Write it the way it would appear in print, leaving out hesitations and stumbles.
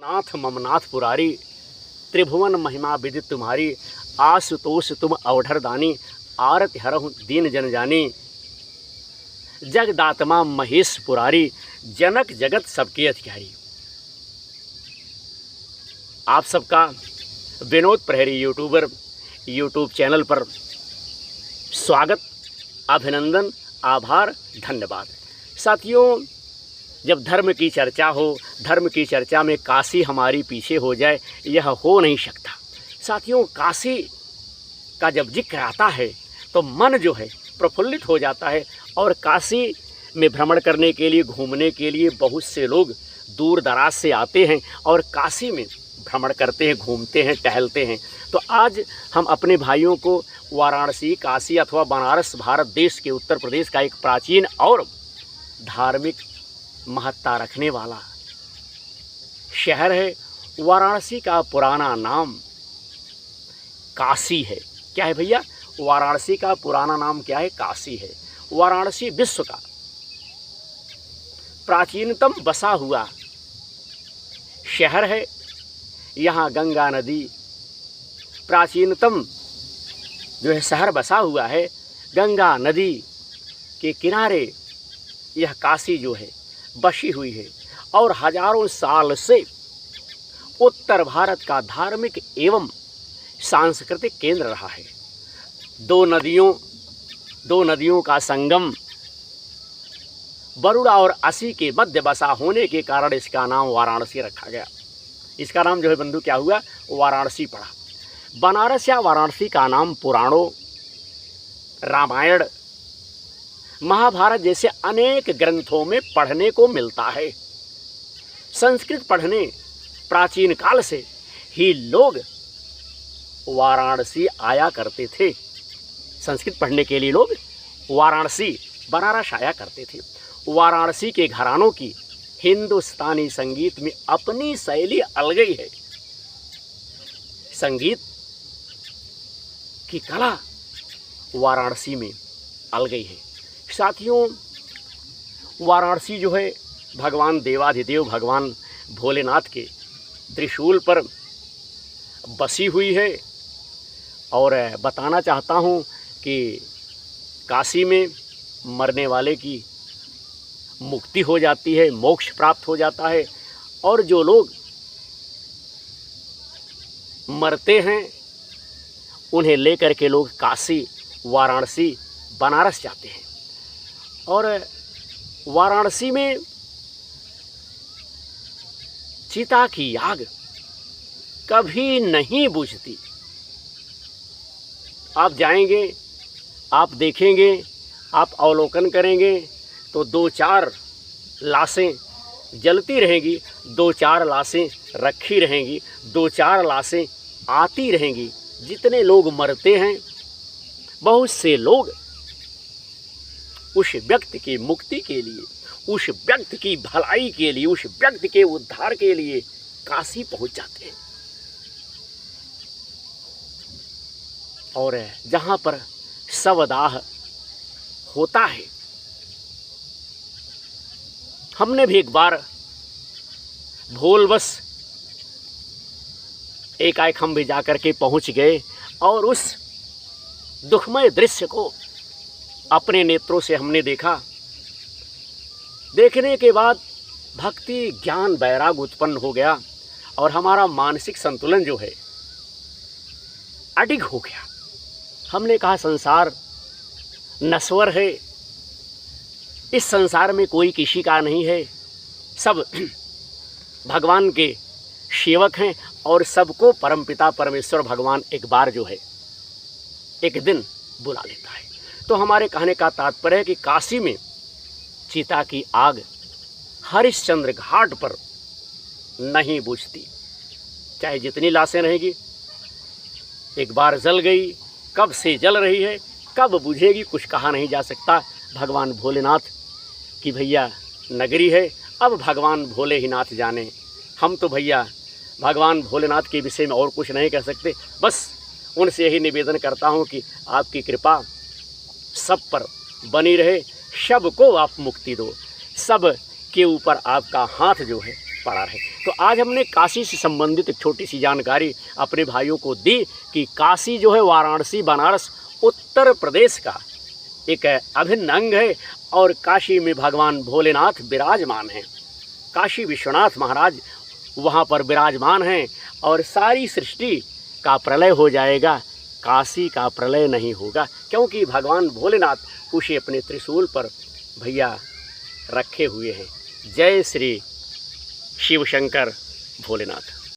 नाथ मम नाथ पुरारी, त्रिभुवन महिमा विदित तुम्हारी, आशुतोष तुम अवधर दानी, आरति हरहु दीन जन जानी, जगदात्मा महेश पुरारी, जनक जगत सबके अधिकारी। आप सबका विनोद प्रहरी यूट्यूब चैनल पर स्वागत, अभिनंदन, आभार, धन्यवाद। साथियों, जब धर्म की चर्चा हो, धर्म की चर्चा में काशी हमारी पीछे हो जाए, यह हो नहीं सकता। साथियों, काशी का जब जिक्र आता है तो मन जो है प्रफुल्लित हो जाता है, और काशी में भ्रमण करने के लिए, घूमने के लिए बहुत से लोग दूर दराज से आते हैं और काशी में भ्रमण करते हैं, घूमते हैं, टहलते हैं। तो आज हम अपने भाइयों को वाराणसी, काशी अथवा बनारस भारत देश के उत्तर प्रदेश का एक प्राचीन और धार्मिक महत्ता रखने वाला शहर है। वाराणसी का पुराना नाम काशी है। क्या है भैया? वाराणसी का पुराना नाम क्या है? काशी है। वाराणसी विश्व का प्राचीनतम बसा हुआ शहर है। यहाँ गंगा नदी प्राचीनतम जो है शहर बसा हुआ है। गंगा नदी के किनारे यह काशी जो है बसी हुई है, और हजारों साल से उत्तर भारत का धार्मिक एवं सांस्कृतिक केंद्र रहा है। दो नदियों का संगम बरुड़ा और असी के मध्य बसा होने के कारण इसका नाम वाराणसी रखा गया। इसका नाम जो है बंधु क्या हुआ? वाराणसी पड़ा। बनारस या वाराणसी का नाम पुराणों, रामायण, महाभारत जैसे अनेक ग्रंथों में पढ़ने को मिलता है। संस्कृत पढ़ने प्राचीन काल से ही लोग वाराणसी आया करते थे। संस्कृत पढ़ने के लिए लोग वाराणसी, बनारस आया करते थे। वाराणसी के घरानों की हिंदुस्तानी संगीत में अपनी शैली अलग ही है। संगीत की कला वाराणसी में अलग ही है। साथियों, वाराणसी जो है भगवान देवाधिदेव भगवान भोलेनाथ के त्रिशूल पर बसी हुई है। और बताना चाहता हूँ कि काशी में मरने वाले की मुक्ति हो जाती है, मोक्ष प्राप्त हो जाता है, और जो लोग मरते हैं उन्हें लेकर के लोग काशी, वाराणसी, बनारस जाते हैं। और वाराणसी में चिता की आग कभी नहीं बुझती। आप जाएंगे, आप देखेंगे, आप अवलोकन करेंगे तो 2-4 लाशें जलती रहेंगी, 2-4 लाशें रखी रहेंगी, 2-4 लाशें आती रहेंगी। जितने लोग मरते हैं, बहुत से लोग उस व्यक्ति की मुक्ति के लिए, उस व्यक्ति की भलाई के लिए, उस व्यक्ति के उद्धार के लिए काशी पहुंच जाते हैं। और जहां पर शवदाह होता है, हमने भी एक बार भूलवश एकाएक हम भी जाकर के पहुंच गए, और उस दुखमय दृश्य को अपने नेत्रों से हमने देखा। देखने के बाद भक्ति, ज्ञान, वैराग उत्पन्न हो गया, और हमारा मानसिक संतुलन जो है अडिग हो गया। हमने कहा संसार नश्वर है, इस संसार में कोई किसी का नहीं है, सब भगवान के सेवक हैं, और सबको परमपिता परमेश्वर भगवान एक बार जो है एक दिन बुला लेता है। तो हमारे कहने का तात्पर्य है कि काशी में चिता की आग हरिश्चंद्र घाट पर नहीं बुझती। चाहे जितनी लाशें रहेगी, एक बार जल गई, कब से जल रही है, कब बुझेगी, कुछ कहा नहीं जा सकता। भगवान भोलेनाथ की भैया नगरी है, अब भगवान भोले ही नाथ जाने। हम तो भैया भगवान भोलेनाथ के विषय में और कुछ नहीं कह सकते। बस उनसे यही निवेदन करता हूँ कि आपकी कृपा सब पर बनी रहे, सबको आप मुक्ति दो, सब के ऊपर आपका हाथ जो है पड़ा रहे। तो आज हमने काशी से संबंधित एक छोटी सी जानकारी अपने भाइयों को दी कि काशी जो है वाराणसी बनारस उत्तर प्रदेश का एक अभिन्न अंग है और काशी में भगवान भोलेनाथ विराजमान हैं। काशी विश्वनाथ महाराज वहाँ पर विराजमान हैं और सारी सृष्टि का प्रलय हो जाएगा, काशी का प्रलय नहीं होगा, क्योंकि भगवान भोलेनाथ उसे अपने त्रिशूल पर भैया रखे हुए हैं। जय श्री शिव शंकर भोलेनाथ।